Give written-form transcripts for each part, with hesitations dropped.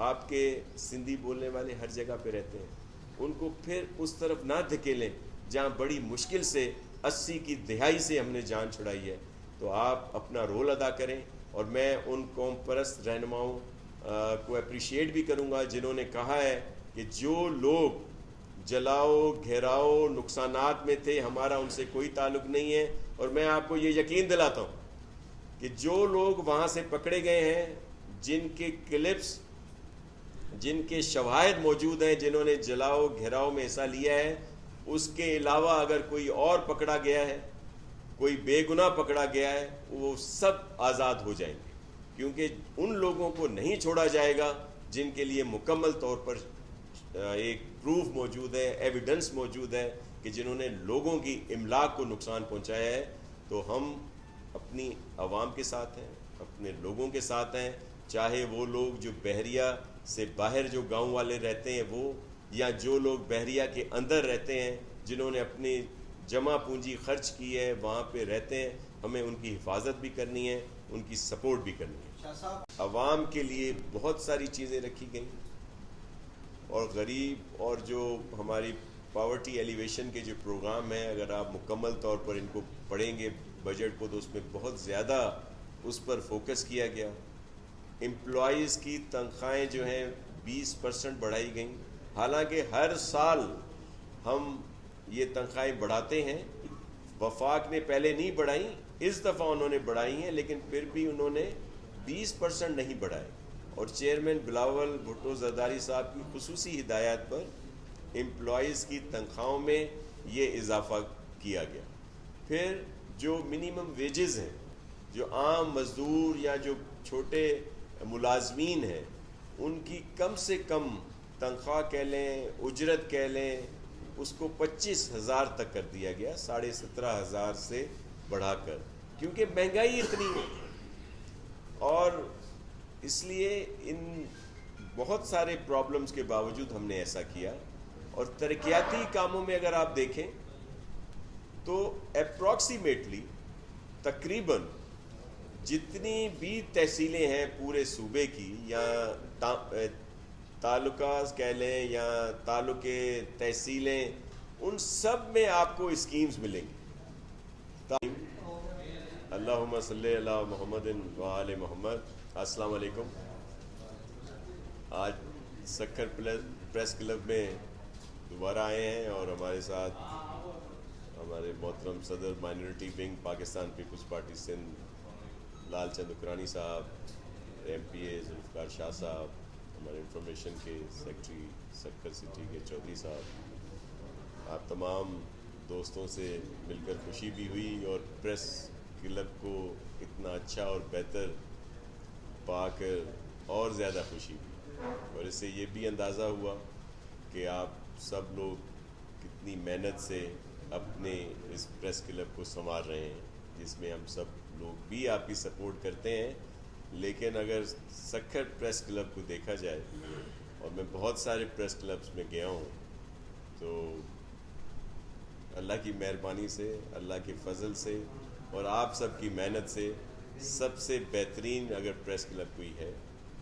آپ کے سندھی بولنے والے ہر جگہ پہ رہتے ہیں، ان کو پھر اس طرف نہ دھکیلیں جہاں بڑی مشکل سے 80 کی دہائی سے ہم نے جان چھڑائی ہے. تو آپ اپنا رول ادا کریں، اور میں ان قوم پرست رہنماؤں کو اپریشیٹ بھی کروں گا جنہوں نے کہا ہے کہ جو لوگ جلاؤ گھیراؤ نقصانات میں تھے، ہمارا ان سے کوئی تعلق نہیں ہے. اور میں آپ کو یہ یقین دلاتا ہوں کہ جو لوگ وہاں سے پکڑے گئے ہیں، جن کے کلپس، جن کے شواہد موجود ہیں، جنہوں نے جلاؤ گھیراؤ میں حصہ لیا ہے، اس کے علاوہ اگر کوئی اور پکڑا گیا ہے، کوئی بے گناہ پکڑا گیا ہے، وہ سب آزاد ہو جائیں گے. کیونکہ ان لوگوں کو نہیں چھوڑا جائے گا جن کے لیے مکمل طور پر ایک پروف موجود ہے، ایویڈنس موجود ہے کہ جنہوں نے لوگوں کی املاک کو نقصان پہنچایا ہے. تو ہم اپنی عوام کے ساتھ ہیں، اپنے لوگوں کے ساتھ ہیں، چاہے وہ لوگ جو بحریہ سے باہر جو گاؤں والے رہتے ہیں وہ، یا جو لوگ بحریہ کے اندر رہتے ہیں جنہوں نے اپنی جمع پونجی خرچ کی ہے وہاں پہ رہتے ہیں. ہمیں ان کی حفاظت بھی کرنی ہے، ان کی سپورٹ بھی کرنی ہے. عوام کے لیے بہت ساری چیزیں رکھی گئیں، اور غریب اور جو ہماری پاورٹی ایلیویشن کے جو پروگرام ہیں، اگر آپ مکمل طور پر ان کو پڑھیں گے بجٹ کو، تو اس میں بہت زیادہ اس پر فوکس کیا گیا. امپلائیز کی تنخواہیں جو ہیں 20% بڑھائی گئیں، حالانکہ ہر سال ہم یہ تنخواہیں بڑھاتے ہیں. وفاق نے پہلے نہیں بڑھائیں، اس دفعہ انہوں نے بڑھائی ہیں، لیکن پھر بھی انہوں نے 20% نہیں بڑھائے. اور چیئرمین بلاول بھٹو زرداری صاحب کی خصوصی ہدایات پر امپلائیز کی تنخواہوں میں یہ اضافہ کیا گیا. پھر جو منیمم ویجز ہیں، جو عام مزدور یا جو چھوٹے ملازمین ہیں، ان کی کم سے کم تنخواہ کہہ لیں، اجرت کہہ لیں، اس کو 25,000 تک کر دیا گیا، 17,500 سے بڑھا کر، کیونکہ مہنگائی اتنی ہے. اور اس لیے ان بہت سارے پرابلمز کے باوجود ہم نے ایسا کیا. اور ترقیاتی کاموں میں اگر آپ دیکھیں تو اپروکسیمیٹلی تقریباً جتنی بھی تحصیلیں ہیں پورے صوبے کی، یا تعلقات کہہ لیں یا تعلقے تحصیلیں، ان سب میں آپ کو اسکیمز ملیں گی. اللہم صلی علی محمد وآل محمد. السلام علیکم. آج سکھر پریس کلب میں دوبارہ آئے ہیں، اور ہمارے ساتھ ہمارے محترم صدر minority wing Pakistan peoples party Sindh Lal Chand اکرانی صاحب، ایم پی اے ذوالفقار شاہ صاحب، ہمارے انفارمیشن کے سیکرٹری سکھر سٹی کے چودھری صاحب. آپ تمام دوستوں سے مل کر خوشی بھی ہوئی، اور پریس کلب کو اتنا اچھا اور بہتر پا کر اور زیادہ خوشی ہوئی. اور اس سے یہ بھی اندازہ ہوا کہ آپ سب لوگ کتنی محنت سے اپنے اس پریس کلب کو سنوار رہے ہیں، جس میں ہم سب لوگ بھی آپ کی سپورٹ کرتے ہیں. لیکن اگر سکھر پریس کلب کو دیکھا جائے، اور میں بہت سارے پریس کلبز میں گیا ہوں، تو اللہ کی مہربانی سے، اللہ کے فضل سے، اور آپ سب کی محنت سے سب سے بہترین اگر پریس کلب کوئی ہے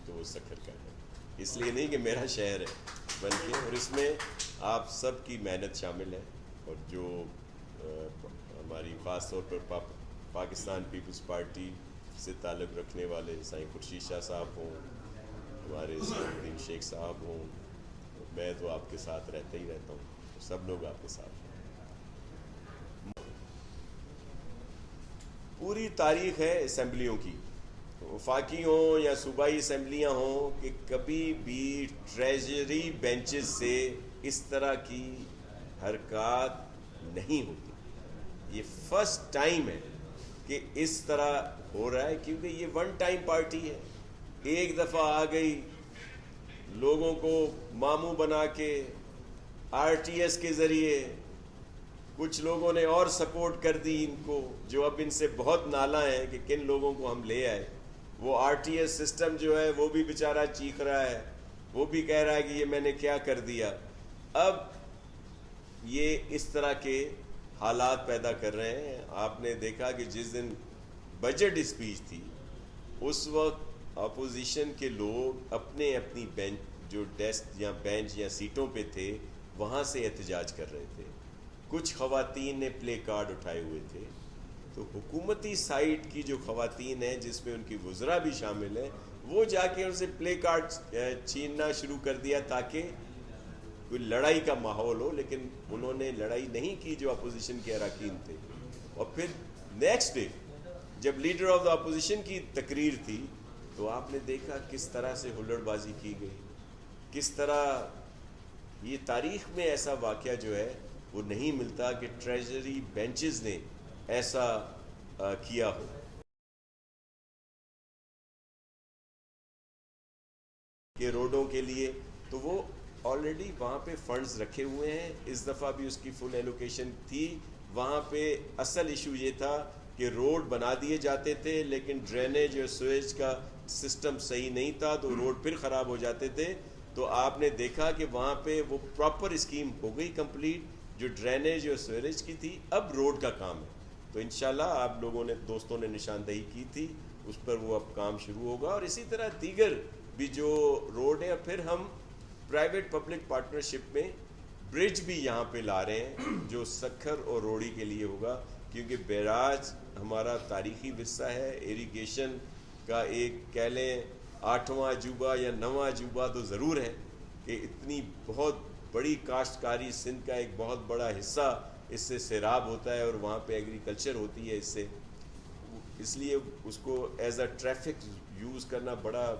تو وہ سکھر کا ہے. اس لیے نہیں کہ میرا شہر ہے، بلکہ اور اس میں آپ سب کی محنت شامل ہے. اور جو ہماری خاص طور پر پاکستان پیپلز پارٹی سے تعلق رکھنے والے سائیں خورشید شاہ صاحب ہوں، ہمارے سعید الدین شیخ صاحب ہوں، میں تو آپ کے ساتھ رہتا ہی رہتا ہوں، سب لوگ آپ کے ساتھ ہیں. پوری تاریخ ہے اسمبلیوں کی، وفاقی ہوں یا صوبائی اسمبلیاں ہوں، کہ کبھی بھی ٹریجری بینچز سے اس طرح کی حرکات نہیں ہوتی. یہ فرسٹ ٹائم ہے کہ اس طرح ہو رہا ہے، کیونکہ یہ ون ٹائم پارٹی ہے. ایک دفعہ آ گئی، لوگوں کو ماموں بنا کے آر ٹی ایس کے ذریعے کچھ لوگوں نے اور سپورٹ کر دی ان کو، جو اب ان سے بہت نالاں ہیں کہ کن لوگوں کو ہم لے آئے. وہ آر ٹی ایس سسٹم جو ہے وہ بھی بیچارہ چیخ رہا ہے، وہ بھی کہہ رہا ہے کہ یہ میں نے کیا کر دیا. اب یہ اس طرح کے حالات پیدا کر رہے ہیں. آپ نے دیکھا کہ جس دن بجٹ اسپیچ تھی، اس وقت اپوزیشن کے لوگ اپنے اپنی بینچ جو ڈیسک یا بینچ یا سیٹوں پہ تھے وہاں سے احتجاج کر رہے تھے. کچھ خواتین نے پلے کارڈ اٹھائے ہوئے تھے. تو حکومتی سائٹ کی جو خواتین ہیں جس میں ان کی وزراء بھی شامل ہیں وہ جا کے ان سے پلے کارڈ چھیننا شروع کر دیا تاکہ کوئی لڑائی کا ماحول ہو، لیکن انہوں نے لڑائی نہیں کی جو اپوزیشن کے اراکین تھے. اور پھر نیکسٹ ڈے جب لیڈر آف دا اپوزیشن کی تقریر تھی تو آپ نے دیکھا کس طرح سے ہلڑ بازی کی گئی، کس طرح یہ تاریخ میں ایسا واقعہ جو ہے وہ نہیں ملتا کہ ٹریجری بینچز نے ایسا کیا ہو. کہ روڈوں کے لیے تو وہ آلریڈی وہاں پہ فنڈز رکھے ہوئے ہیں، اس دفعہ بھی اس کی فل ایلوکیشن تھی. وہاں پہ اصل ایشو یہ تھا کہ روڈ بنا دیے جاتے تھے لیکن ڈرینیج اور سویج کا سسٹم صحیح نہیں تھا تو روڈ پھر خراب ہو جاتے تھے. تو آپ نے دیکھا کہ وہاں پہ وہ پراپر اسکیم ہو گئی کمپلیٹ جو ڈرینیج اور سویج کی تھی. اب روڈ کا کام ہے تو انشاءاللہ آپ لوگوں نے دوستوں نے نشاندہی کی تھی اس پر وہ اب کام شروع ہوگا. اور اسی طرح دیگر بھی جو روڈ ہیں. پھر ہم پرائیویٹ پبلک پارٹنرشپ میں برج بھی یہاں پہ لا رہے ہیں جو سکھر اور روڑی کے لیے ہوگا کیونکہ بیراج ہمارا تاریخی ورثہ ہے. ایریگیشن کا ایک کہہ لیں 8واں عجوبہ یا 9واں عجوبہ تو ضرور ہے کہ اتنی بہت بڑی کاشتکاری سندھ کا ایک بہت بڑا حصہ اس سے سیراب ہوتا ہے اور وہاں پہ ایگریکلچر ہوتی ہے. اس لیے اس کو ایز اے ٹریفک یوز کرنا بڑا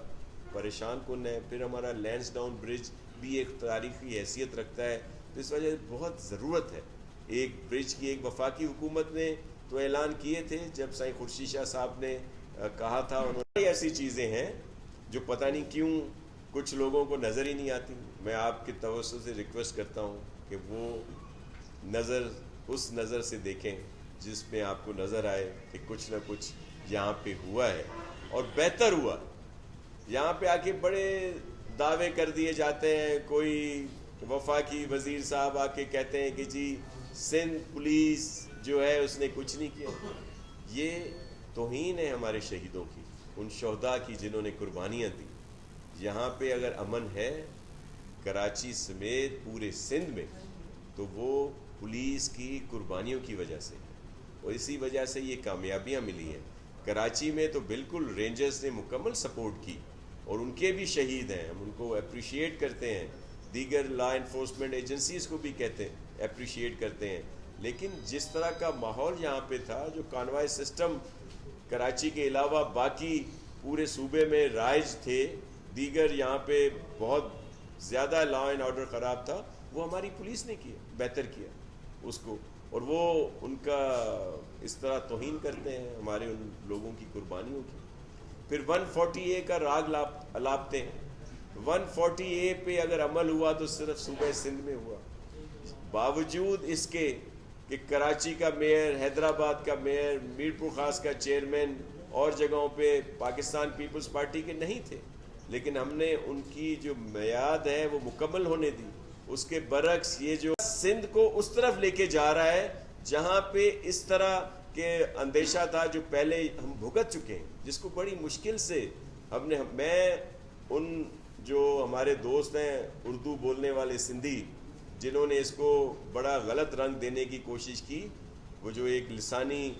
پریشان کن ہے. پھر ہمارا لینس ڈاؤن برج بھی ایک تاریخی حیثیت رکھتا ہے تو اس وجہ سے بہت ضرورت ہے ایک برج کی. ایک وفاقی حکومت نے تو اعلان کیے تھے جب سائیں خورشید شاہ صاحب نے کہا تھا. انہوں نے ایسی چیزیں ہیں جو پتہ نہیں کیوں کچھ لوگوں کو نظر ہی نہیں آتی. میں آپ کے توسط سے ریکویسٹ کرتا ہوں کہ وہ اس نظر سے دیکھیں جس میں آپ کو نظر آئے کہ کچھ نہ کچھ یہاں پہ ہوا ہے اور بہتر ہوا. یہاں پہ آ کے بڑے دعوے کر دیے جاتے ہیں. کوئی وفاقی وزیر صاحب آ کے کہتے ہیں کہ جی سندھ پولیس جو ہے اس نے کچھ نہیں کیا. یہ توہین ہے ہمارے شہیدوں کی، ان شہداء کی جنہوں نے قربانیاں دی. یہاں پہ اگر امن ہے کراچی سمیت پورے سندھ میں تو وہ پولیس کی قربانیوں کی وجہ سے اور اسی وجہ سے یہ کامیابیاں ملی ہیں. کراچی میں تو بالکل رینجرز نے مکمل سپورٹ کی اور ان کے بھی شہید ہیں، ہم ان کو اپریشیٹ کرتے ہیں. دیگر لا انفورسمنٹ ایجنسیز کو بھی کہتے ہیں اپریشیٹ کرتے ہیں. لیکن جس طرح کا ماحول یہاں پہ تھا جو کانوائے سسٹم کراچی کے علاوہ باقی پورے صوبے میں رائج تھے، دیگر یہاں پہ بہت زیادہ لا اینڈ آرڈر خراب تھا، وہ ہماری پولیس نے کیا، بہتر کیا اس کو. اور وہ ان کا اس طرح توہین کرتے ہیں ہمارے ان لوگوں کی قربانیوں کی. پھر 140A کا راگ الاپتے ہیں. 140A پہ اگر عمل ہوا تو صرف صوبہ سندھ میں ہوا، باوجود اس کے کہ کراچی کا میئر، حیدرآباد کا میئر، میر پور خاص کا چیئرمین اور جگہوں پہ پاکستان پیپلز پارٹی کے نہیں تھے، لیکن ہم نے ان کی جو میعاد ہے وہ مکمل ہونے دی. اس کے برعکس یہ جو سندھ کو اس طرف لے کے جا رہا ہے جہاں پہ اس طرح کے اندیشہ تھا جو پہلے ہم بھگت چکے ہیں، جس کو بڑی مشکل سے میں ان جو ہمارے دوست ہیں اردو بولنے والے سندھی جنہوں نے اس کو بڑا غلط رنگ دینے کی کوشش کی، وہ جو ایک لسانی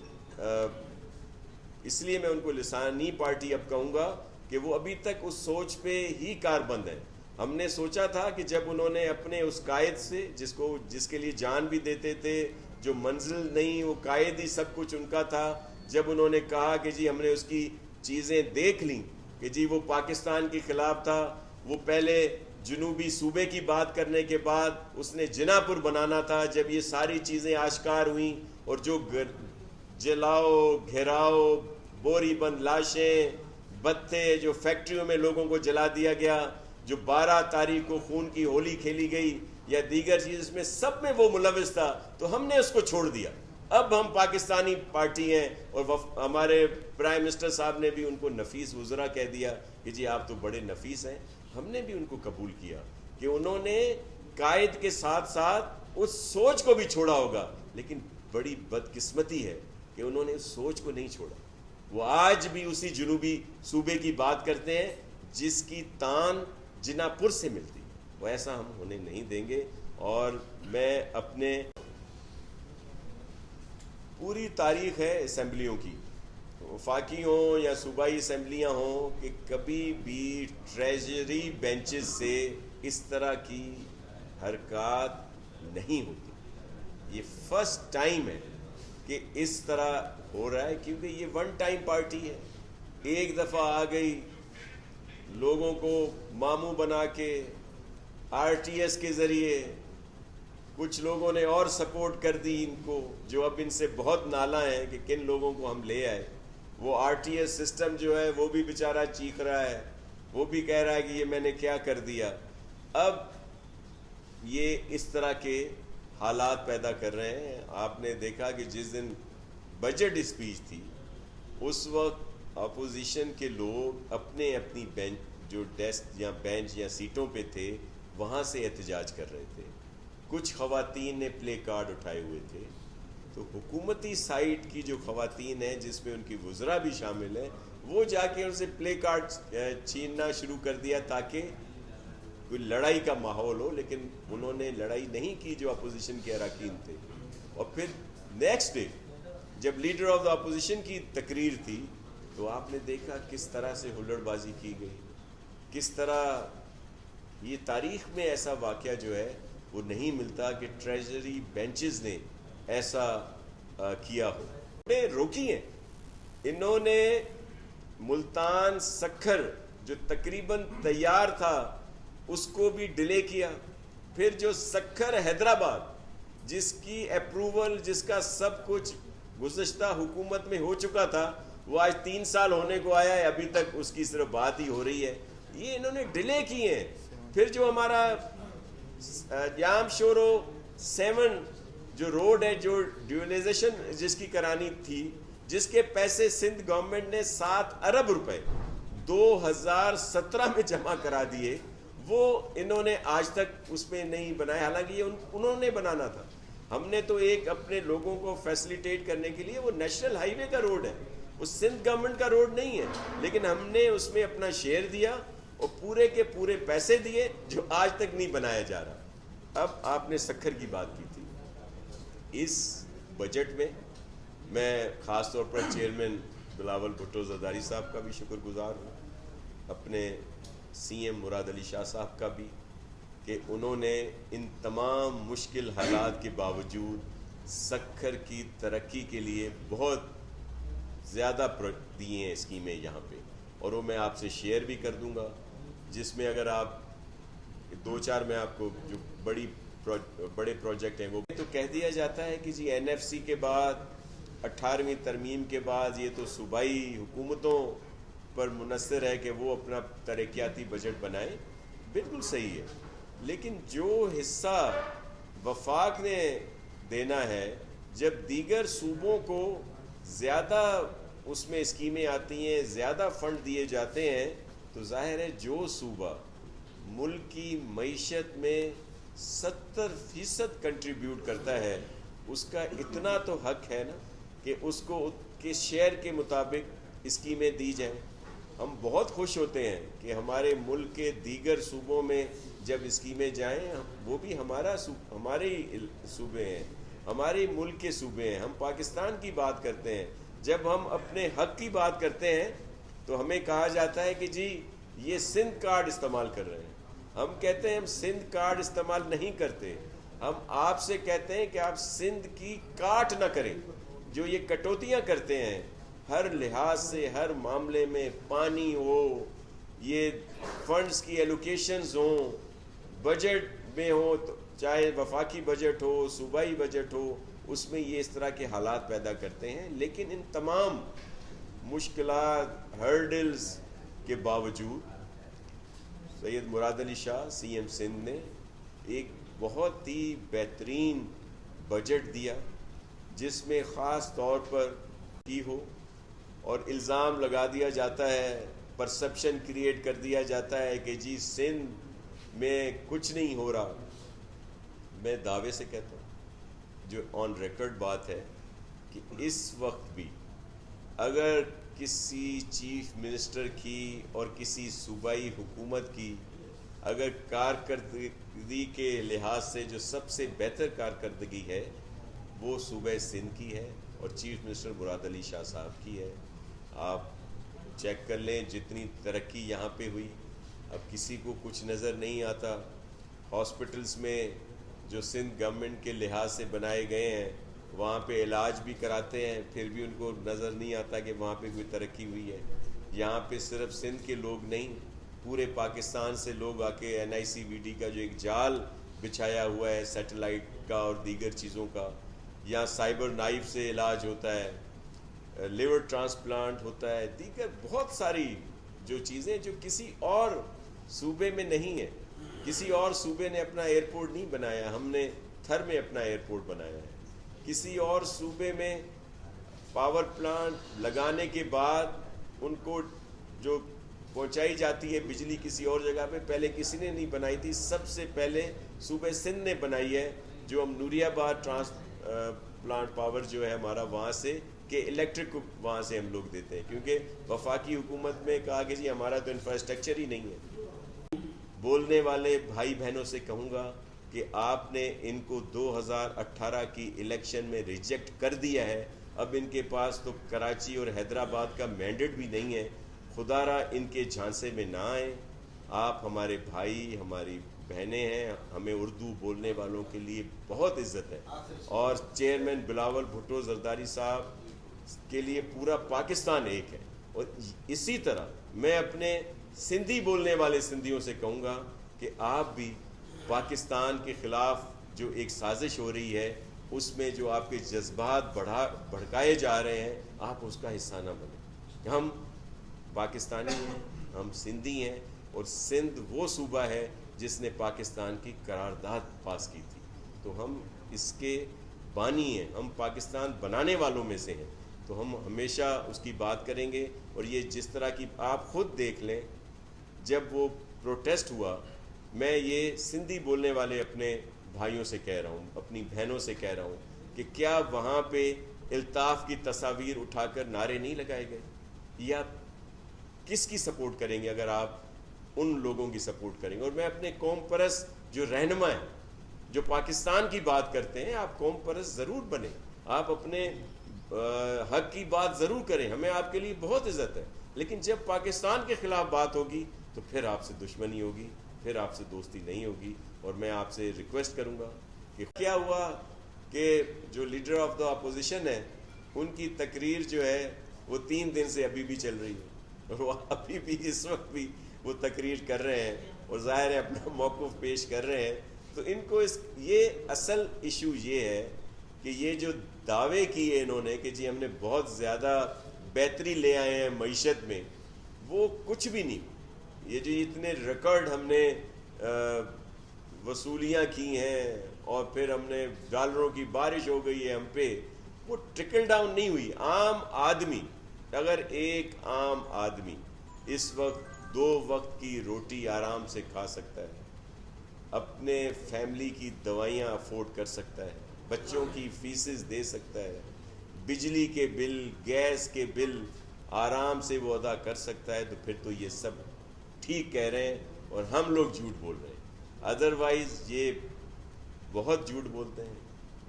اس لیے میں ان کو لسانی پارٹی اب کہوں گا کہ وہ ابھی تک اس سوچ پہ ہی کاربند ہیں. ہم نے سوچا تھا کہ جب انہوں نے اپنے اس قائد سے جس کے لیے جان بھی دیتے تھے، جو منزل نہیں وہ قائد ہی سب کچھ ان کا تھا، جب انہوں نے کہا کہ جی ہم نے اس کی چیزیں دیکھ لیں کہ جی وہ پاکستان کے خلاف تھا، وہ پہلے جنوبی صوبے کی بات کرنے کے بعد اس نے جنا پور بنانا تھا. جب یہ ساری چیزیں آشکار ہوئیں اور جو جلاؤ گھیراؤ بوری بند لاشیں بتھے جو فیکٹریوں میں لوگوں کو جلا دیا گیا، جو 12 تاریخ کو خون کی ہولی کھیلی گئی یا دیگر چیز میں سب میں وہ ملوث تھا، تو ہم نے اس کو چھوڑ دیا. اب ہم پاکستانی پارٹی ہیں اور ہمارے پرائم منسٹر صاحب نے بھی ان کو نفیس وزراء کہہ دیا کہ جی آپ تو بڑے نفیس ہیں. ہم نے بھی ان کو قبول کیا کہ انہوں نے قائد کے ساتھ ساتھ اس سوچ کو بھی چھوڑا ہوگا، لیکن بڑی بدقسمتی ہے کہ انہوں نے اس سوچ کو نہیں چھوڑا. وہ آج بھی اسی جنوبی صوبے کی بات کرتے ہیں جس کی تان جنا پور سے ملتی. وہ ایسا ہم ہونے نہیں دیں گے. اور میں اپنے پوری تاریخ ہے اسمبلیوں کی، وفاقی ہوں یا صوبائی اسمبلیاں ہوں، کہ کبھی بھی ٹریجری بینچز سے اس طرح کی حرکات نہیں ہوتی. یہ فرسٹ ٹائم ہے کہ اس طرح ہو رہا ہے، کیونکہ یہ ون ٹائم پارٹی ہے. ایک دفعہ آ گئی، لوگوں کو ماموں بنا کے آر ٹی ایس کے ذریعے، کچھ لوگوں نے اور سپورٹ کر دی ان کو، جو اب ان سے بہت نالاں ہیں کہ کن لوگوں کو ہم لے آئے. وہ آر ٹی ایس سسٹم جو ہے وہ بھی بیچارہ چیخ رہا ہے، وہ بھی کہہ رہا ہے کہ یہ میں نے کیا کر دیا. اب یہ اس طرح کے حالات پیدا کر رہے ہیں. آپ نے دیکھا کہ جس دن بجٹ اسپیچ تھی اس وقت اپوزیشن کے لوگ اپنے اپنی بینچ، جو ڈیسک یا بینچ یا سیٹوں پہ تھے، وہاں سے احتجاج کر رہے تھے. کچھ خواتین نے پلے کارڈ اٹھائے ہوئے تھے. تو حکومتی سائٹ کی جو خواتین ہیں جس میں ان کی وزراء بھی شامل ہیں، وہ جا کے ان سے پلے کارڈ چھیننا شروع کر دیا تاکہ کوئی لڑائی کا ماحول ہو. لیکن انہوں نے لڑائی نہیں کی جو اپوزیشن کے اراکین تھے. اور پھر نیکسٹ ڈے جب لیڈر آف دا اپوزیشن کی تقریر تھی تو آپ نے دیکھا کس طرح سے ہلڑ بازی کی گئی، کس طرح. یہ تاریخ میں ایسا واقعہ جو ہے وہ نہیں ملتا کہ ٹریجری بینچز نے ایسا کیا ہو. نے روکی ہیں. انہوں نے ملتان سکھر جو تقریباً تیار تھا اس کو بھی ڈیلے کیا. پھر جو سکھر حیدرآباد جس کی اپروول، جس کا سب کچھ گزشتہ حکومت میں ہو چکا تھا، وہ آج 3 سال ہونے کو آیا ہے، ابھی تک اس کی صرف بات ہی ہو رہی ہے. یہ انہوں نے ڈیلے کیے ہیں. پھر جو ہمارا جام شورو 7 جو روڈ ہے، جو ڈیولائزیشن جس کی کرانی تھی، جس کے پیسے سندھ گورنمنٹ نے 7 ارب روپے 2017 میں جمع کرا دیے، وہ انہوں نے آج تک اس میں نہیں بنائے. حالانکہ یہ انہوں نے بنانا تھا. ہم نے تو ایک اپنے لوگوں کو فیسیلیٹیٹ کرنے کے لیے، وہ نیشنل ہائی وے کا روڈ ہے، وہ سندھ گورنمنٹ کا روڈ نہیں ہے، لیکن ہم نے اس میں اپنا شیئر دیا اور پورے کے پورے پیسے دیے جو آج تک نہیں بنایا جا رہا. اب آپ نے سکھر کی بات کی تھی. اس بجٹ میں خاص طور پر چیئرمین بلاول بھٹو زرداری صاحب کا بھی شکر گزار ہوں، اپنے سی ایم مراد علی شاہ صاحب کا بھی، کہ انہوں نے ان تمام مشکل حالات کے باوجود سکھر کی ترقی کے لیے بہت زیادہ دیے ہیں اسکیمیں یہاں پہ. اور وہ میں آپ سے شیئر بھی کر دوں گا، جس میں اگر آپ 2-4 میں آپ کو جو بڑے پروجیکٹ ہیں وہ تو کہہ دیا جاتا ہے کہ جی این ایف سی کے بعد 18ویں ترمیم کے بعد یہ تو صوبائی حکومتوں پر منحصر ہے کہ وہ اپنا ترقیاتی بجٹ بنائیں. بالکل صحیح ہے، لیکن جو حصہ وفاق نے دینا ہے، جب دیگر صوبوں کو زیادہ اس میں اسکیمیں آتی ہیں، زیادہ فنڈ دیے جاتے ہیں، تو ظاہر ہے جو صوبہ ملک کی معیشت میں 70% کنٹریبیوٹ کرتا ہے، اس کا اتنا تو حق ہے نا کہ اس کو کے شیئر کے مطابق اسکیمیں دی جائیں. ہم بہت خوش ہوتے ہیں کہ ہمارے ملک کے دیگر صوبوں میں جب اسکیمیں جائیں، وہ بھی ہمارے صوبے ہیں، ہمارے ملک کے صوبے ہیں. ہم پاکستان کی بات کرتے ہیں. جب ہم اپنے حق کی بات کرتے ہیں تو ہمیں کہا جاتا ہے کہ جی یہ سندھ کارڈ استعمال کر رہے ہیں. ہم کہتے ہیں ہم سندھ کارڈ استعمال نہیں کرتے. ہم آپ سے کہتے ہیں کہ آپ سندھ کی کاٹ نہ کریں. جو یہ کٹوتیاں کرتے ہیں ہر لحاظ سے، ہر معاملے میں، پانی ہو، یہ فنڈز کی ایلوکیشنز ہوں، بجٹ میں ہو، چاہے وفاقی بجٹ ہو، صوبائی بجٹ ہو، اس میں یہ اس طرح کے حالات پیدا کرتے ہیں. لیکن ان تمام مشکلات، ہرڈلز کے باوجود سید مراد علی شاہ سی ایم سندھ نے ایک بہت ہی بہترین بجٹ دیا، جس میں خاص طور پر کی ہو. اور الزام لگا دیا جاتا ہے، پرسپشن کریٹ کر دیا جاتا ہے کہ جی سندھ میں کچھ نہیں ہو رہا. میں دعوے سے کہتا ہوں، جو آن ریکارڈ بات ہے، کہ اس وقت بھی اگر کسی چیف منسٹر کی اور کسی صوبائی حکومت کی اگر کارکردگی کے لحاظ سے جو سب سے بہتر کارکردگی ہے وہ صوبہ سندھ کی ہے اور چیف منسٹر مراد علی شاہ صاحب کی ہے. آپ چیک کر لیں جتنی ترقی یہاں پہ ہوئی. اب کسی کو کچھ نظر نہیں آتا. ہاسپٹلز میں جو سندھ گورنمنٹ کے لحاظ سے بنائے گئے ہیں وہاں پہ علاج بھی کراتے ہیں, پھر بھی ان کو نظر نہیں آتا کہ وہاں پہ کوئی ترقی ہوئی ہے. یہاں پہ صرف سندھ کے لوگ نہیں, پورے پاکستان سے لوگ آ کے NICVD کا جو ایک جال بچھایا ہوا ہے سیٹلائٹ کا اور دیگر چیزوں کا, یہاں سائبر نائف سے علاج ہوتا ہے, لیور ٹرانسپلانٹ ہوتا ہے, دیگر بہت ساری جو چیزیں جو کسی اور صوبے میں نہیں ہیں. کسی اور صوبے نے اپنا ایئرپورٹ نہیں بنایا, ہم نے تھر میں اپنا ایئرپورٹ بنایا ہے. کسی اور صوبے میں پاور پلانٹ لگانے کے بعد ان کو جو پہنچائی جاتی ہے بجلی کسی اور جگہ پہ, پہلے کسی نے نہیں بنائی تھی. سب سے پہلے صوبہ سندھ نے بنائی ہے, جو ہم نوری آباد پلانٹ پاور جو ہے ہمارا وہاں سے کہ الیکٹرک وہاں سے ہم لوگ دیتے ہیں, کیونکہ وفاقی حکومت میں کہا کہ جی ہمارا تو انفراسٹرکچر ہی نہیں ہے. بولنے والے بھائی بہنوں سے کہوں گا کہ آپ نے ان کو 2018 کی الیکشن میں ریجیکٹ کر دیا ہے. اب ان کے پاس تو کراچی اور حیدرآباد کا مینڈیٹ بھی نہیں ہے. خدا را ان کے جھانسے میں نہ آئیں. آپ ہمارے بھائی ہماری بہنیں ہیں, ہمیں اردو بولنے والوں کے لیے بہت عزت ہے, اور چیئرمین بلاول بھٹو زرداری صاحب کے لیے پورا پاکستان ایک ہے. اور اسی طرح میں اپنے سندھی بولنے والے سندھیوں سے کہوں گا کہ آپ بھی پاکستان کے خلاف جو ایک سازش ہو رہی ہے اس میں جو آپ کے جذبات بھڑکائے جا رہے ہیں, آپ اس کا حصہ نہ بنیں. ہم پاکستانی ہیں, ہم سندھی ہیں, اور سندھ وہ صوبہ ہے جس نے پاکستان کی قرارداد پاس کی تھی, تو ہم اس کے بانی ہیں, ہم پاکستان بنانے والوں میں سے ہیں. تو ہم ہمیشہ اس کی بات کریں گے. اور یہ جس طرح کی آپ خود دیکھ لیں, جب وہ پروٹیسٹ ہوا, میں یہ سندھی بولنے والے اپنے بھائیوں سے کہہ رہا ہوں, اپنی بہنوں سے کہہ رہا ہوں کہ کیا وہاں پہ الطاف کی تصاویر اٹھا کر نعرے نہیں لگائے گئے؟ یا کس کی سپورٹ کریں گے اگر آپ ان لوگوں کی سپورٹ کریں گے؟ اور میں اپنے قوم پرست جو رہنما ہیں جو پاکستان کی بات کرتے ہیں, آپ قوم پرست ضرور بنیں, آپ اپنے حق کی بات ضرور کریں, ہمیں آپ کے لیے بہت عزت ہے. لیکن جب پاکستان کے خلاف بات ہوگی تو پھر آپ سے دشمنی ہوگی, پھر آپ سے دوستی نہیں ہوگی. اور میں آپ سے ریکویسٹ کروں گا کہ کیا ہوا کہ جو لیڈر آف دا اپوزیشن ہے ان کی تقریر جو ہے وہ 3 دن سے ابھی بھی چل رہی ہے, اور وہ ابھی بھی اس وقت بھی وہ تقریر کر رہے ہیں, اور ظاہر ہے اپنا موقف پیش کر رہے ہیں. تو ان کو یہ اصل ایشو یہ ہے کہ یہ جو دعوے کیے انہوں نے کہ جی ہم نے بہت زیادہ بہتری لے آئے ہیں معیشت میں, وہ کچھ بھی نہیں. یہ جو اتنے ریکارڈ ہم نے وصولیاں کی ہیں اور پھر ہم نے ڈالروں کی بارش ہو گئی ہے ہم پہ, وہ ٹرکل ڈاؤن نہیں ہوئی. عام آدمی, اگر ایک عام آدمی اس وقت 2 وقت کی روٹی آرام سے کھا سکتا ہے, اپنے فیملی کی دوائیاں افورڈ کر سکتا ہے, بچوں کی فیسز دے سکتا ہے, بجلی کے بل, گیس کے بل آرام سے وہ ادا کر سکتا ہے, تو پھر تو یہ سب ٹھیک کہہ رہے ہیں اور ہم لوگ جھوٹ بول رہے ہیں. ادروائز یہ بہت جھوٹ بولتے ہیں,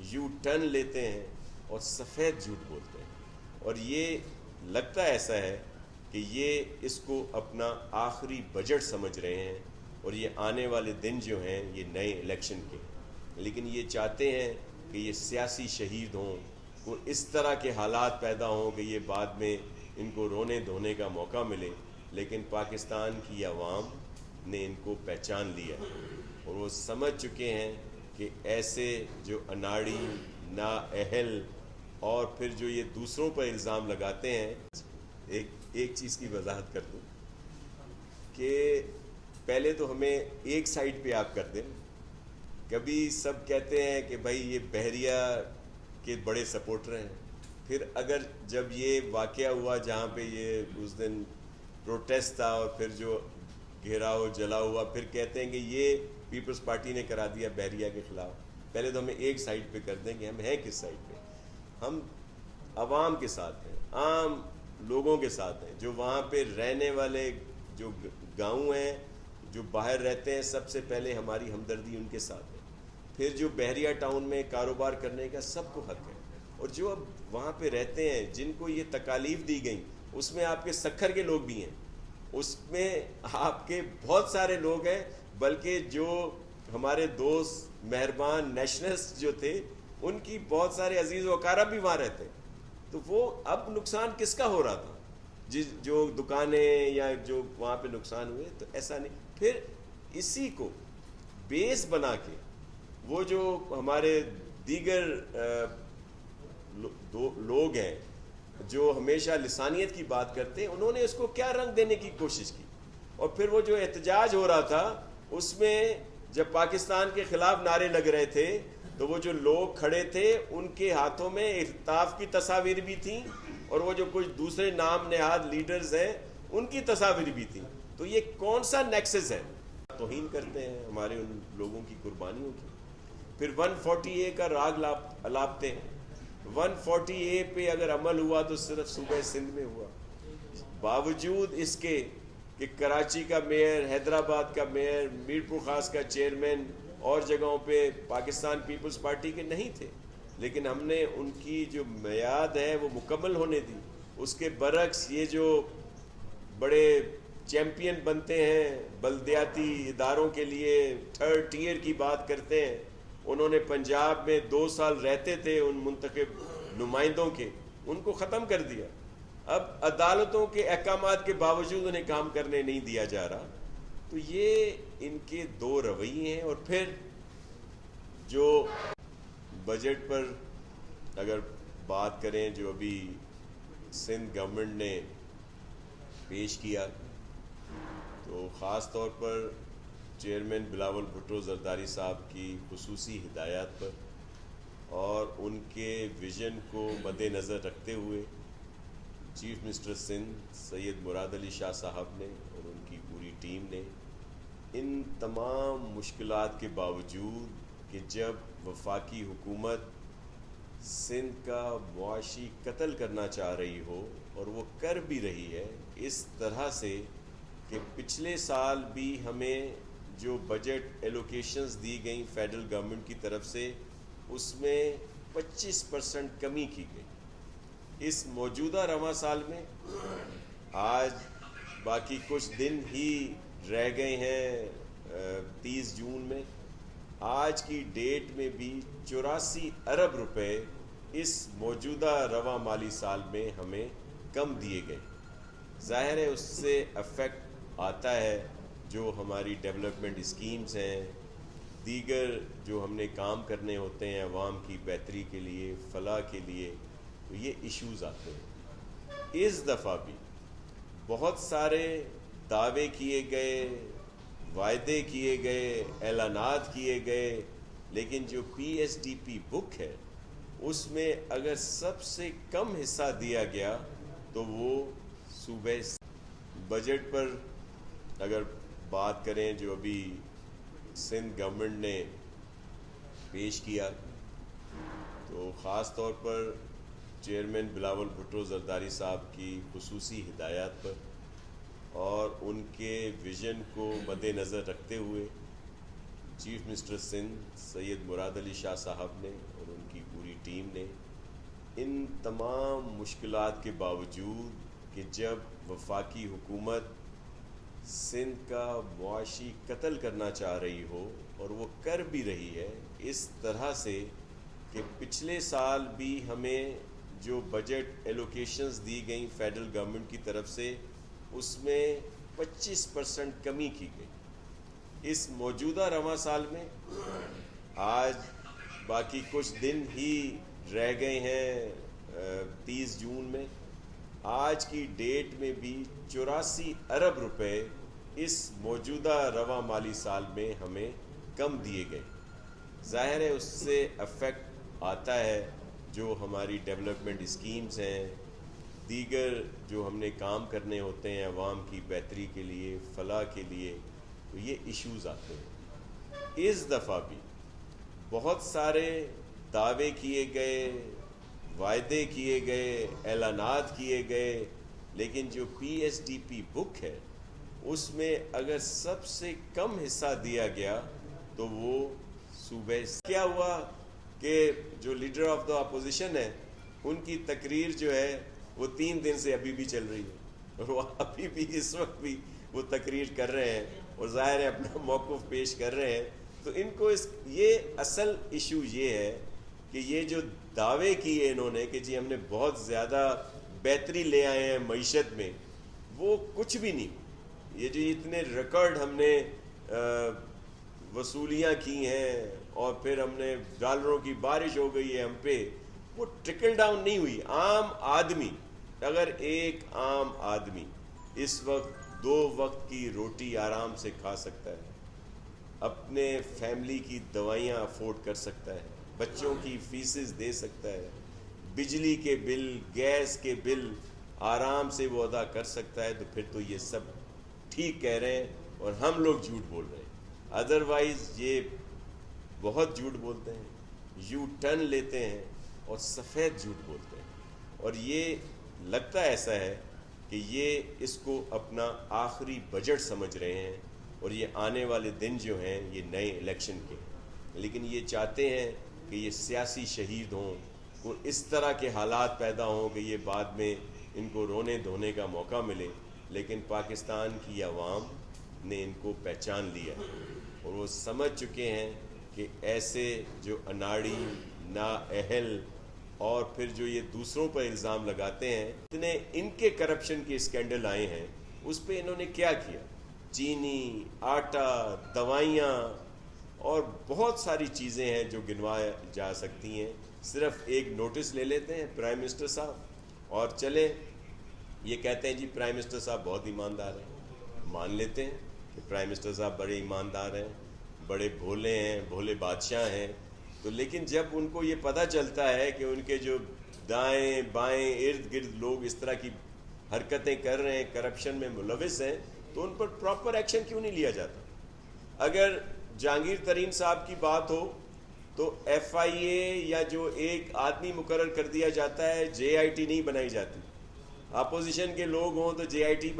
یو ٹرن لیتے ہیں اور سفید جھوٹ بولتے ہیں. اور یہ لگتا ایسا ہے کہ یہ اس کو اپنا آخری بجٹ سمجھ رہے ہیں, اور یہ آنے والے دن جو ہیں یہ نئے الیکشن کے ہیں, لیکن یہ چاہتے ہیں کہ یہ سیاسی شہید ہوں, کو اس طرح کے حالات پیدا ہوں کہ یہ بعد میں ان کو رونے دھونے کا موقع ملے. لیکن پاکستان کی عوام نے ان کو پہچان لیا ہے, اور وہ سمجھ چکے ہیں کہ ایسے جو اناڑی, نااہل, اور پھر جو یہ دوسروں پر الزام لگاتے ہیں. ایک چیز کی وضاحت کر دوں کہ پہلے تو ہمیں ایک سائڈ پہ آپ کر دیں. کبھی سب کہتے ہیں کہ بھائی یہ بحریہ کے بڑے سپورٹر ہیں, پھر اگر جب یہ واقعہ ہوا جہاں پہ یہ اس دن پروٹیسٹ تھا اور پھر جو گھیراؤ جلا ہوا, پھر کہتے ہیں کہ یہ پیپلز پارٹی نے کرا دیا بحریہ کے خلاف. پہلے تو ہمیں ایک سائڈ پہ کر دیں کہ ہم ہیں کس سائڈ پہ. ہم عوام کے ساتھ ہیں, عام لوگوں کے ساتھ ہیں، جو وہاں پہ رہنے والے جو گاؤں ہیں، جو باہر رہتے ہیں، سب سے پہلے ہماری ہمدردی ان کے ساتھ ہے۔ پھر جو بحریہ ٹاؤن میں کاروبار کرنے کا سب کو حق ہے، اور جو اب وہاں پہ رہتے ہیں جن کو یہ تکالیف دی گئیں، اس میں آپ کے سکھر کے لوگ بھی ہیں، اس میں آپ کے بہت سارے لوگ ہیں، بلکہ جو ہمارے دوست مہربان نیشنلسٹ جو تھے ان کی بہت سارے عزیز و اقارب بھی وہاں رہتے ہیں۔ تو وہ اب نقصان کس کا ہو رہا تھا؟ جو دکانیں یا جو وہاں پہ نقصان ہوئے، تو ایسا نہیں۔ پھر اسی کو بیس بنا کے وہ جو ہمارے دیگر لوگ ہیں جو ہمیشہ لسانیت کی بات کرتے ہیں، انہوں نے اس کو کیا رنگ دینے کی کوشش کی، اور پھر وہ جو احتجاج ہو رہا تھا اس میں جب پاکستان کے خلاف نعرے لگ رہے تھے تو وہ جو لوگ کھڑے تھے ان کے ہاتھوں میں اختلاف کی تصاویر بھی تھیں، اور وہ جو کچھ دوسرے نام نہاد لیڈرز ہیں ان کی تصاویر بھی تھیں۔ تو یہ کون سا نیکسس ہے؟ توہین کرتے ہیں ہمارے ان لوگوں کی قربانیوں کی۔ پھر 140A کا راگ الاپتے ہیں۔ 140A پہ اگر عمل ہوا تو صرف صوبہ سندھ میں ہوا، باوجود اس کے کہ کراچی کا میئر، حیدرآباد کا میئر، میر پور خاص کا چیئرمین اور جگہوں پہ پاکستان پیپلز پارٹی کے نہیں تھے، لیکن ہم نے ان کی جو میعاد ہے وہ مکمل ہونے دی۔ اس کے برعکس یہ جو بڑے چیمپئن بنتے ہیں بلدیاتی اداروں کے لیے، تھرڈ ٹیئر کی بات کرتے ہیں، انہوں نے پنجاب میں 2 سال رہتے تھے ان منتخب نمائندوں کے، ان کو ختم کر دیا۔ اب عدالتوں کے احکامات کے باوجود انہیں کام کرنے نہیں دیا جا رہا۔ تو یہ ان کے دو رویے ہیں۔ اور پھر جو بجٹ پر اگر بات کریں جو ابھی سندھ گورنمنٹ نے پیش کیا، تو خاص طور پر چیئرمین بلاول بھٹو زرداری صاحب کی خصوصی ہدایات پر اور ان کے ویژن کو مد نظر رکھتے ہوئے چیف منسٹر سندھ سید مراد علی شاہ صاحب نے اور ان کی پوری ٹیم نے ان تمام مشکلات کے باوجود کہ جب وفاقی حکومت سندھ کا معاشی قتل کرنا چاہ رہی ہو، اور وہ کر بھی رہی ہے اس طرح سے کہ پچھلے سال بھی ہمیں جو بجٹ ایلوکیشنز دی گئیں فیڈرل گورنمنٹ کی طرف سے، اس میں 25% کمی کی گئی۔ اس موجودہ رواں سال میں آج باقی کچھ دن ہی رہ گئے ہیں 30 جون میں، آج کی ڈیٹ میں بھی 84 ارب روپے اس موجودہ رواں مالی سال میں ہمیں کم دیے گئے۔ ظاہر ہے اس سے افیکٹ آتا ہے جو ہماری ڈیولپمنٹ اسکیمز ہیں، دیگر جو ہم نے کام کرنے ہوتے ہیں عوام کی بہتری کے لیے، فلاح کے لیے، تو یہ ایشوز آتے ہیں۔ اس دفعہ بھی بہت سارے دعوے کیے گئے، وعدے کیے گئے، اعلانات کیے گئے، لیکن جو PSDP بک ہے اس میں اگر سب سے کم حصہ دیا گیا تو وہ صوبہ بجٹ پر اگر بات کریں جو ابھی سندھ گورنمنٹ نے پیش کیا، تو خاص طور پر چیئرمین بلاول بھٹو زرداری صاحب کی خصوصی ہدایات پر اور ان کے ویژن کو مد نظر رکھتے ہوئے چیف منسٹر سندھ سید مراد علی شاہ صاحب نے اور ان کی پوری ٹیم نے ان تمام مشکلات کے باوجود کہ جب وفاقی حکومت سندھ کا معاشی قتل کرنا چاہ رہی ہو، اور وہ کر بھی رہی ہے اس طرح سے کہ پچھلے سال بھی ہمیں جو بجٹ ایلوکیشنز دی گئیں فیڈرل گورنمنٹ کی طرف سے، اس میں 25% کمی کی گئی۔ اس موجودہ رواں سال میں آج باقی کچھ دن ہی رہ گئے ہیں 30 جون میں، آج کی ڈیٹ میں بھی 84 ارب روپے اس موجودہ رواں مالی سال میں ہمیں کم دیے گئے۔ ظاہر ہے اس سے افیکٹ آتا ہے جو ہماری ڈیولپمنٹ اسکیمز ہیں، دیگر جو ہم نے کام کرنے ہوتے ہیں عوام کی بہتری کے لیے، فلاح کے لیے، تو یہ ایشوز آتے ہیں۔ اس دفعہ بھی بہت سارے دعوے کیے گئے، وعدے کیے گئے، اعلانات کیے گئے، لیکن جو PSDP بک ہے اس میں اگر سب سے کم حصہ دیا گیا تو وہ صوبے کیا ہوا کہ جو لیڈر آف دا اپوزیشن ہے ان کی تقریر جو ہے وہ 3 دن سے ابھی بھی چل رہی ہے، اور وہ ابھی بھی اس وقت بھی وہ تقریر کر رہے ہیں اور ظاہر ہے اپنا موقف پیش کر رہے ہیں. تو ان کو یہ اصل ایشو یہ ہے کہ یہ جو دعوے کیے انہوں نے کہ جی ہم نے بہت زیادہ بہتری لے آئے ہیں معیشت میں، وہ کچھ بھی نہیں. یہ جو اتنے ریکارڈ ہم نے وصولیاں کی ہیں اور پھر ہم نے ڈالروں کی بارش ہو گئی ہے ہم پہ، وہ ٹرکل ڈاؤن نہیں ہوئی. عام آدمی، اگر ایک عام آدمی اس وقت 2 وقت کی روٹی آرام سے کھا سکتا ہے، اپنے فیملی کی دوائیاں افورڈ کر سکتا ہے، بچوں کی فیسز دے سکتا ہے، بجلی کے بل، گیس کے بل آرام سے وہ ادا کر سکتا ہے، تو پھر تو یہ سب ٹھیک کہہ رہے ہیں اور ہم لوگ جھوٹ بول رہے ہیں. ادروائز یہ بہت جھوٹ بولتے ہیں، یو ٹرن لیتے ہیں اور سفید جھوٹ بولتے ہیں. اور یہ لگتا ایسا ہے کہ یہ اس کو اپنا آخری بجٹ سمجھ رہے ہیں، اور یہ آنے والے دن جو ہیں یہ نئے الیکشن کے ہیں، لیکن یہ چاہتے ہیں کہ یہ سیاسی شہید ہوں اور اس طرح کے حالات پیدا ہوں کہ یہ بعد میں ان کو رونے دھونے کا موقع ملے. لیکن پاکستان کی عوام نے ان کو پہچان لیا اور وہ سمجھ چکے ہیں کہ ایسے جو اناڑی، نااہل اور پھر جو یہ دوسروں پر الزام لگاتے ہیں، اتنے ان کے کرپشن کے اسکینڈل آئے ہیں، اس پہ انہوں نے کیا کیا؟ چینی، آٹا، دوائیاں اور بہت ساری چیزیں ہیں جو گنوائے جا سکتی ہیں. صرف ایک نوٹس لے لیتے ہیں پرائم منسٹر صاحب اور چلیں، یہ کہتے ہیں جی پرائم منسٹر صاحب بہت ایماندار ہیں. مان لیتے ہیں کہ پرائم منسٹر صاحب بڑے ایماندار ہیں، بڑے بھولے ہیں، بھولے بادشاہ ہیں. تو لیکن جب ان کو یہ پتہ چلتا ہے کہ ان کے جو دائیں بائیں ارد گرد لوگ اس طرح کی حرکتیں کر رہے ہیں، کرپشن میں ملوث ہیں، تو ان پر پراپر ایکشن کیوں نہیں لیا جاتا؟ اگر جہانگیر ترین صاحب کی بات ہو تو FIA یا جو ایک آدمی مقرر کر دیا جاتا ہے، JIT نہیں بنائی جاتی. اپوزیشن کے لوگ ہوں تو JIT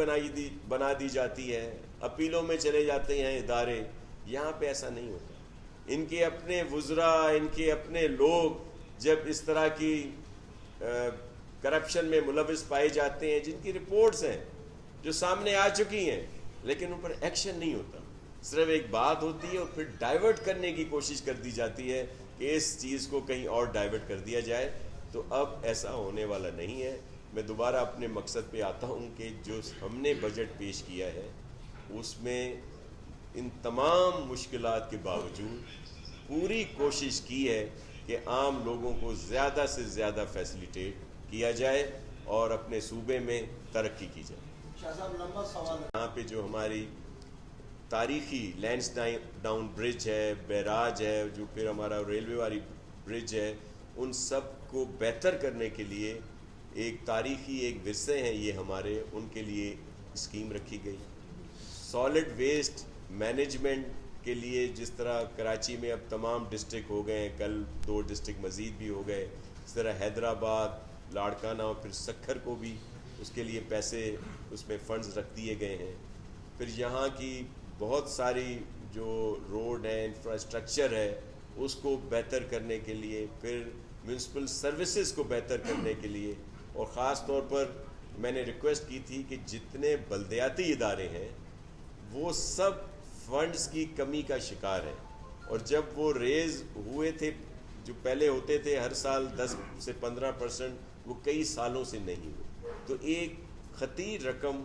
بنا دی جاتی ہے، اپیلوں میں چلے جاتے ہیں ادارے. یہاں پہ ایسا نہیں ہوتا. ان کے اپنے وزراء، ان کے اپنے لوگ جب اس طرح کی کرپشن میں ملوث پائے جاتے ہیں، جن کی رپورٹس ہیں جو سامنے آ چکی ہیں، لیکن ان پر ایکشن نہیں ہوتا. صرف ایک بات ہوتی ہے اور پھر ڈائیورٹ کرنے کی کوشش کر دی جاتی ہے کہ اس چیز کو کہیں اور ڈائیورٹ کر دیا جائے. تو اب ایسا ہونے والا نہیں ہے. میں دوبارہ اپنے مقصد پہ آتا ہوں کہ جو ہم نے بجٹ پیش کیا ہے اس میں ان تمام مشکلات کے باوجود پوری کوشش کی ہے کہ عام لوگوں کو زیادہ سے زیادہ فیسیلیٹیٹ کیا جائے اور اپنے صوبے میں ترقی کی جائے. شاہ صاحب لمبا سوال ہے. یہاں پہ جو ہماری تاریخی لینس ڈاؤن برج ہے، بیراج ہے، جو پھر ہمارا ریلوے والی برج ہے، ان سب کو بہتر کرنے کے لیے ایک تاریخی ایک ورثے ہیں یہ ہمارے، ان کے لیے اسکیم رکھی گئی. سالڈ ویسٹ مینجمنٹ کے لیے جس طرح کراچی میں اب تمام ڈسٹرکٹ ہو گئے ہیں، کل 2 ڈسٹرکٹ مزید بھی ہو گئے، اس طرح حیدرآباد، لاڑکانہ اور پھر سکھر کو بھی اس کے لیے پیسے اس میں فنڈز رکھ دیے گئے ہیں. پھر یہاں کی بہت ساری جو روڈ ہیں، انفراسٹرکچر ہے، اس کو بہتر کرنے کے لیے، پھر میونسپل سروسز کو بہتر کرنے کے لیے، اور خاص طور پر میں نے ریکویسٹ کی تھی کہ جتنے بلدیاتی ادارے ہیں وہ سب فنڈز کی کمی کا شکار ہیں، اور جب وہ ریز ہوئے تھے جو پہلے ہوتے تھے ہر سال 10 سے 15%، وہ کئی سالوں سے نہیں ہوئے. تو ایک خطیر رقم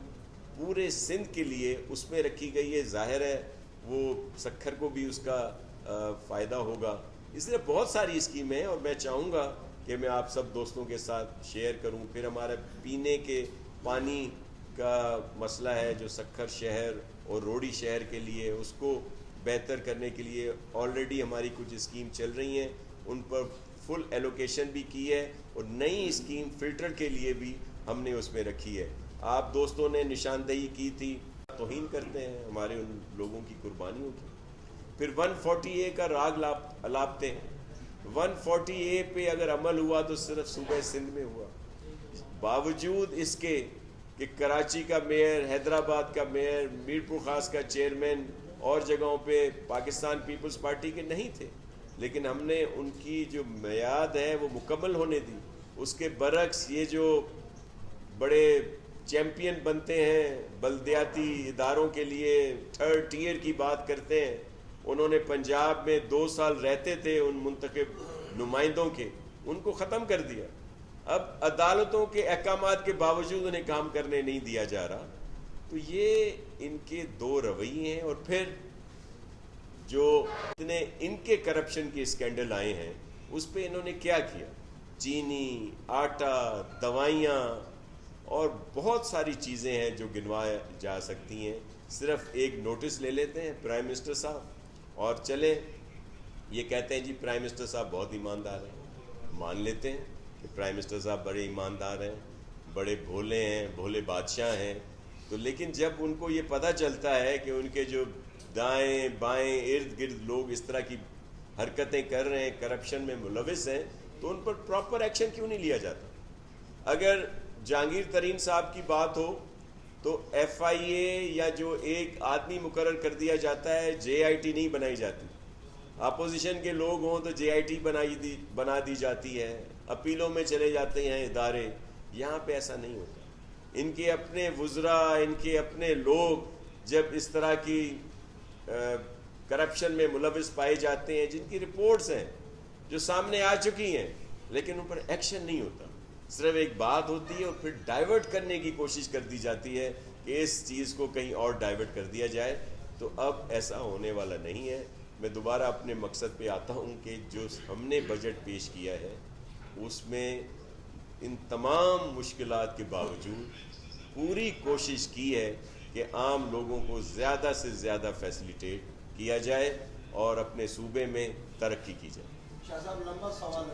پورے سندھ کے لیے اس میں رکھی گئی ہے. ظاہر ہے وہ سکھر کو بھی اس کا فائدہ ہوگا. اس لیے بہت ساری اسکیمیں ہیں اور میں چاہوں گا کہ میں آپ سب دوستوں کے ساتھ شیئر کروں. پھر ہمارا پینے کے پانی کا مسئلہ ہے جو سکھر شہر اور روڑی شہر کے لیے، اس کو بہتر کرنے کے لیے آلریڈی ہماری کچھ اسکیم چل رہی ہیں، ان پر فل ایلوکیشن بھی کی ہے، اور نئی اسکیم فلٹر کے لیے بھی ہم نے اس میں رکھی ہے. آپ دوستوں نے نشاندہی کی تھی، توہین کرتے ہیں ہمارے ان لوگوں کی قربانیوں کی. پھر 140A کا راگ الاپتے ہیں. 140A پہ اگر عمل ہوا تو صرف صوبہ سندھ میں ہوا. باوجود اس کے کہ کراچی کا میئر، حیدرآباد کا میئر، میرپور خاص کا چیئرمین اور جگہوں پہ پاکستان پیپلز پارٹی کے نہیں تھے، لیکن ہم نے ان کی جو میعاد ہے وہ مکمل ہونے دی۔ اس کے برعکس یہ جو بڑے چیمپئن بنتے ہیں بلدیاتی اداروں کے لیے، تھرڈ ٹیئر کی بات کرتے ہیں، انہوں نے پنجاب میں 2 سال رہتے تھے ان منتخب نمائندوں کے، ان کو ختم کر دیا۔ اب عدالتوں کے احکامات کے باوجود انہیں کام کرنے نہیں دیا جا رہا۔ تو یہ ان کے 2 رویے ہیں۔ اور پھر جو اتنے ان کے کرپشن کے اسکینڈل آئے ہیں اس پہ انہوں نے کیا کیا، چینی، آٹا، دوائیاں اور بہت ساری چیزیں ہیں جو گنوایا جا سکتی ہیں۔ صرف ایک نوٹس لے لیتے ہیں پرائم منسٹر صاحب اور چلیں، یہ کہتے ہیں جی پرائم منسٹر صاحب بہت ایماندار ہیں، مان لیتے ہیں کہ پرائم منسٹر صاحب بڑے ایماندار ہیں، بڑے بھولے ہیں، بھولے بادشاہ ہیں، تو لیکن جب ان کو یہ پتہ چلتا ہے کہ ان کے جو دائیں بائیں ارد گرد لوگ اس طرح کی حرکتیں کر رہے ہیں، کرپشن میں ملوث ہیں، تو ان پر پراپر ایکشن کیوں نہیں لیا جاتا؟ اگر جہانگیر ترین صاحب کی بات ہو تو ایف آئی اے یا جو ایک آدمی مقرر کر دیا جاتا ہے، جے آئی ٹی نہیں بنائی جاتی۔ اپوزیشن کے لوگ ہوں تو جے آئی ٹی بنا دی جاتی ہے، اپیلوں میں چلے جاتے ہیں ادارے۔ یہاں پہ ایسا نہیں ہوتا۔ ان کے اپنے وزراء، ان کے اپنے لوگ جب اس طرح کی کرپشن میں ملوث پائے جاتے ہیں، جن کی رپورٹس ہیں جو سامنے آ چکی ہیں، لیکن ان پر ایکشن نہیں ہوتا، صرف ایک بات ہوتی ہے اور پھر ڈائیورٹ کرنے کی کوشش کر دی جاتی ہے کہ اس چیز کو کہیں اور ڈائیورٹ کر دیا جائے۔ تو اب ایسا ہونے والا نہیں ہے۔ میں دوبارہ اپنے مقصد پہ آتا ہوں کہ جو ہم نے بجٹ پیش کیا ہے اس میں ان تمام مشکلات کے باوجود پوری کوشش کی ہے کہ عام لوگوں کو زیادہ سے زیادہ فیسیلیٹیٹ کیا جائے اور اپنے صوبے میں ترقی کی جائے۔ شاہ صاحب لمبا سوال ہے۔